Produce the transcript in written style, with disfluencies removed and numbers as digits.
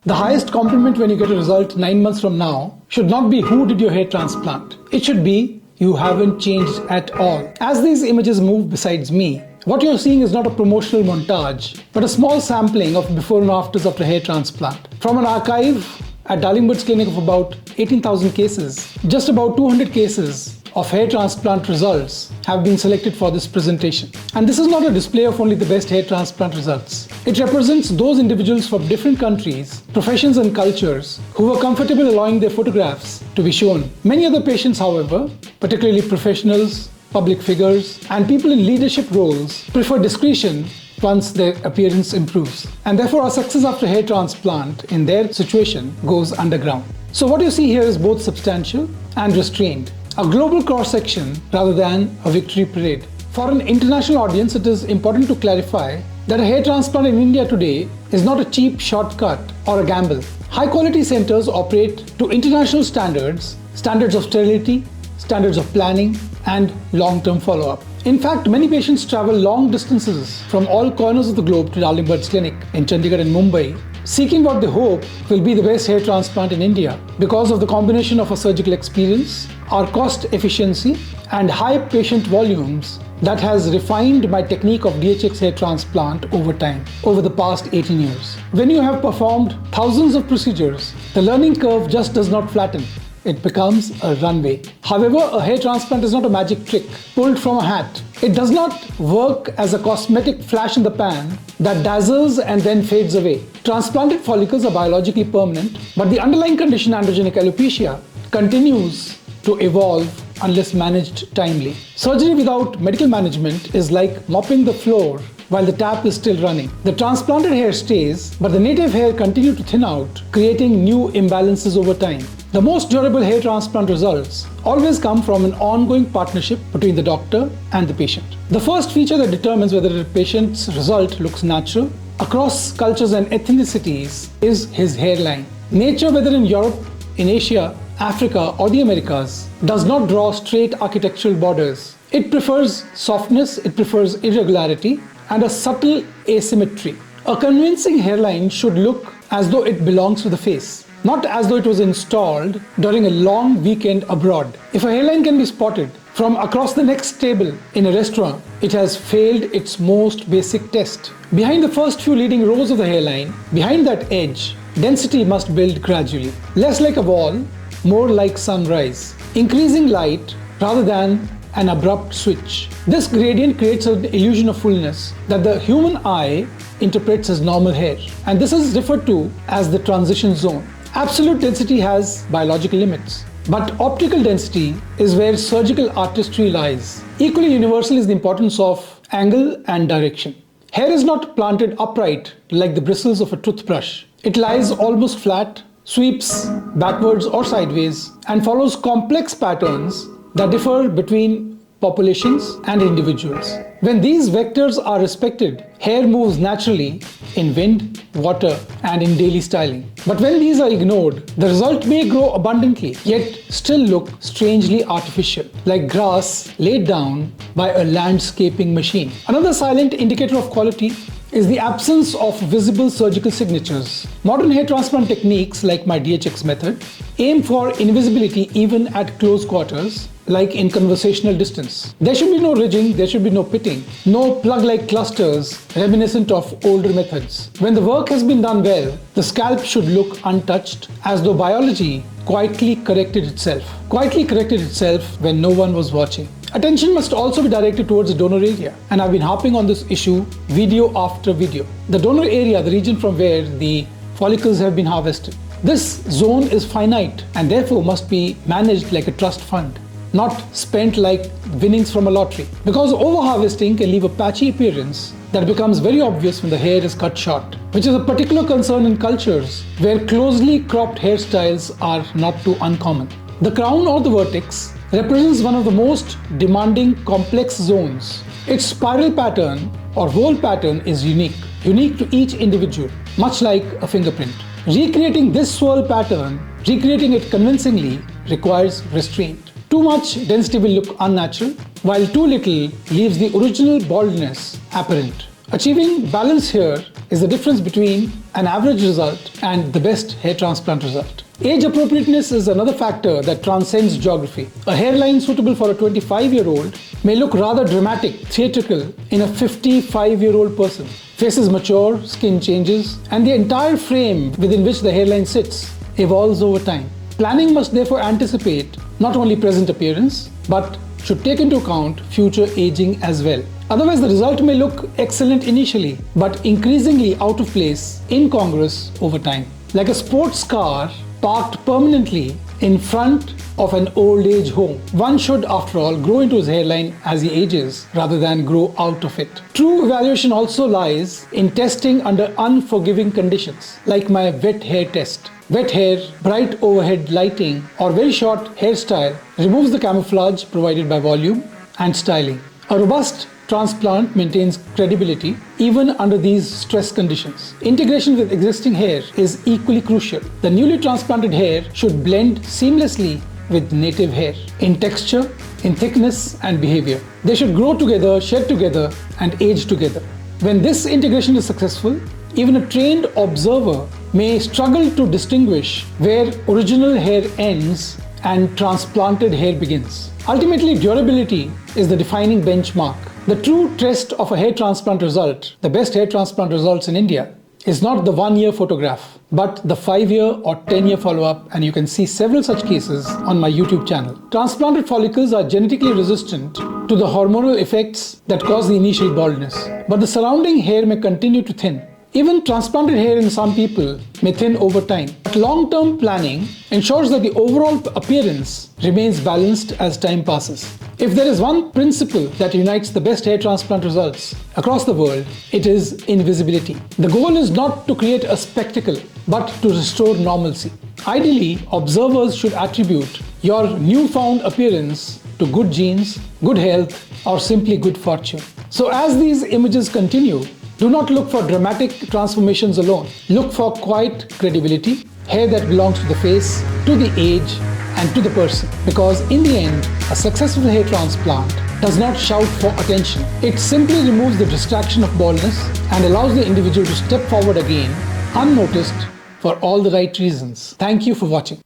The highest compliment when you get a result 9 months from now should not be who did your hair transplant. It should be you haven't changed at all. As these images move besides me, what you're seeing is not a promotional montage, but a small sampling of before and afters after hair transplant. From an archive at Darlingbird's clinic of about 18,000 cases, just about 200 cases of hair transplant results have been selected for this presentation. And this is not a display of only the best hair transplant results. It represents those individuals from different countries, professions and cultures who were comfortable allowing their photographs to be shown. Many other patients, however, particularly professionals, public figures, and people in leadership roles prefer discretion once their appearance improves. And therefore our success after hair transplant in their situation goes underground. So what you see here is both substantial and restrained. A global cross-section rather than a victory parade. For an international audience, it is important to clarify that a hair transplant in India today is not a cheap shortcut or a gamble. High-quality centers operate to international standards, standards of sterility, standards of planning, and long-term follow-up. In fact, many patients travel long distances from all corners of the globe to Darlingbird's clinic in Chandigarh and Mumbai, seeking what they hope will be the best hair transplant in India because of the combination of a surgical experience, our cost efficiency, and high patient volumes that has refined my technique of DHX hair transplant over time, over the past 18 years. When you have performed thousands of procedures, the learning curve just does not flatten. It becomes a runway. However, a hair transplant is not a magic trick pulled from a hat. It does not work as a cosmetic flash in the pan that dazzles and then fades away. Transplanted follicles are biologically permanent, but the underlying condition, androgenic alopecia, continues to evolve unless managed timely. Surgery without medical management is like mopping the floor while the tap is still running. The transplanted hair stays, but the native hair continues to thin out, creating new imbalances over time. The most durable hair transplant results always come from an ongoing partnership between the doctor and the patient. The first feature that determines whether a patient's result looks natural across cultures and ethnicities is his hairline. Nature, whether in Europe, in Asia, Africa, or the Americas, does not draw straight architectural borders. It prefers softness, it prefers irregularity, and a subtle asymmetry. A convincing hairline should look as though it belongs to the face, not as though it was installed during a long weekend abroad. If a hairline can be spotted from across the next table in a restaurant, it has failed its most basic test. Behind the first few leading rows of the hairline, behind that edge, density must build gradually. Less like a wall, more like sunrise. Increasing light rather than an abrupt switch. This gradient creates an illusion of fullness that the human eye interprets as normal hair. And this is referred to as the transition zone. Absolute density has biological limits, but optical density is where surgical artistry lies. Equally universal is the importance of angle and direction. Hair is not planted upright like the bristles of a toothbrush. It lies almost flat, sweeps backwards or sideways, and follows complex patterns that differ between populations and individuals. When these vectors are respected, hair moves naturally in wind, water, and in daily styling. But when these are ignored, the result may grow abundantly, yet still look strangely artificial, like grass laid down by a landscaping machine. Another silent indicator of quality is the absence of visible surgical signatures. Modern hair transplant techniques like my DHX method aim for invisibility even at close quarters, like in conversational distance. There should be no ridging, there should be no pitting, no plug-like clusters reminiscent of older methods. When the work has been done well, the scalp should look untouched, as though biology quietly corrected itself when no one was watching. Attention must also be directed towards the donor area, and I've been harping on this issue video after video. The donor area, the region from where the follicles have been harvested. This zone is finite and therefore must be managed like a trust fund, not spent like winnings from a lottery. Because over-harvesting can leave a patchy appearance that becomes very obvious when the hair is cut short, which is a particular concern in cultures where closely cropped hairstyles are not too uncommon. The crown or the vertex represents one of the most demanding complex zones. Its spiral pattern or roll pattern is unique to each individual, much like a fingerprint. Recreating this swirl pattern, recreating it convincingly, requires restraint. Too much density will look unnatural, while too little leaves the original baldness apparent. Achieving balance here is the difference between an average result and the best hair transplant result. Age appropriateness is another factor that transcends geography. A hairline suitable for a 25-year-old may look rather dramatic, theatrical in a 55-year-old person. Faces mature, skin changes, and the entire frame within which the hairline sits evolves over time. Planning must therefore anticipate not only present appearance, but should take into account future aging as well. Otherwise, the result may look excellent initially, but increasingly out of place, incongruous over time. Like a sports car parked permanently in front of an old age home. One should, after all, grow into his hairline as he ages rather than grow out of it. True evaluation also lies in testing under unforgiving conditions, like my wet hair test. Wet hair, bright overhead lighting, or very short hairstyle removes the camouflage provided by volume and styling. A robust transplant maintains credibility even under these stress conditions. Integration with existing hair is equally crucial. The newly transplanted hair should blend seamlessly with native hair in texture, in thickness, and behavior. They should grow together, shed together, and age together. When this integration is successful, even a trained observer may struggle to distinguish where original hair ends and transplanted hair begins. Ultimately, durability is the defining benchmark. The true test of a hair transplant result, the best hair transplant results in India, is not the 1-year photograph, but the 5-year or 10-year follow-up, and you can see several such cases on my YouTube channel. Transplanted follicles are genetically resistant to the hormonal effects that cause the initial baldness, but the surrounding hair may continue to thin. Even transplanted hair in some people may thin over time. But long-term planning ensures that the overall appearance remains balanced as time passes. If there is one principle that unites the best hair transplant results across the world, it is invisibility. The goal is not to create a spectacle, but to restore normalcy. Ideally, observers should attribute your newfound appearance to good genes, good health, or simply good fortune. So as these images continue, do not look for dramatic transformations alone. Look for quiet credibility, hair that belongs to the face, to the age, and to the person. Because in the end, a successful hair transplant does not shout for attention. It simply removes the distraction of baldness and allows the individual to step forward again, unnoticed, for all the right reasons. Thank you for watching.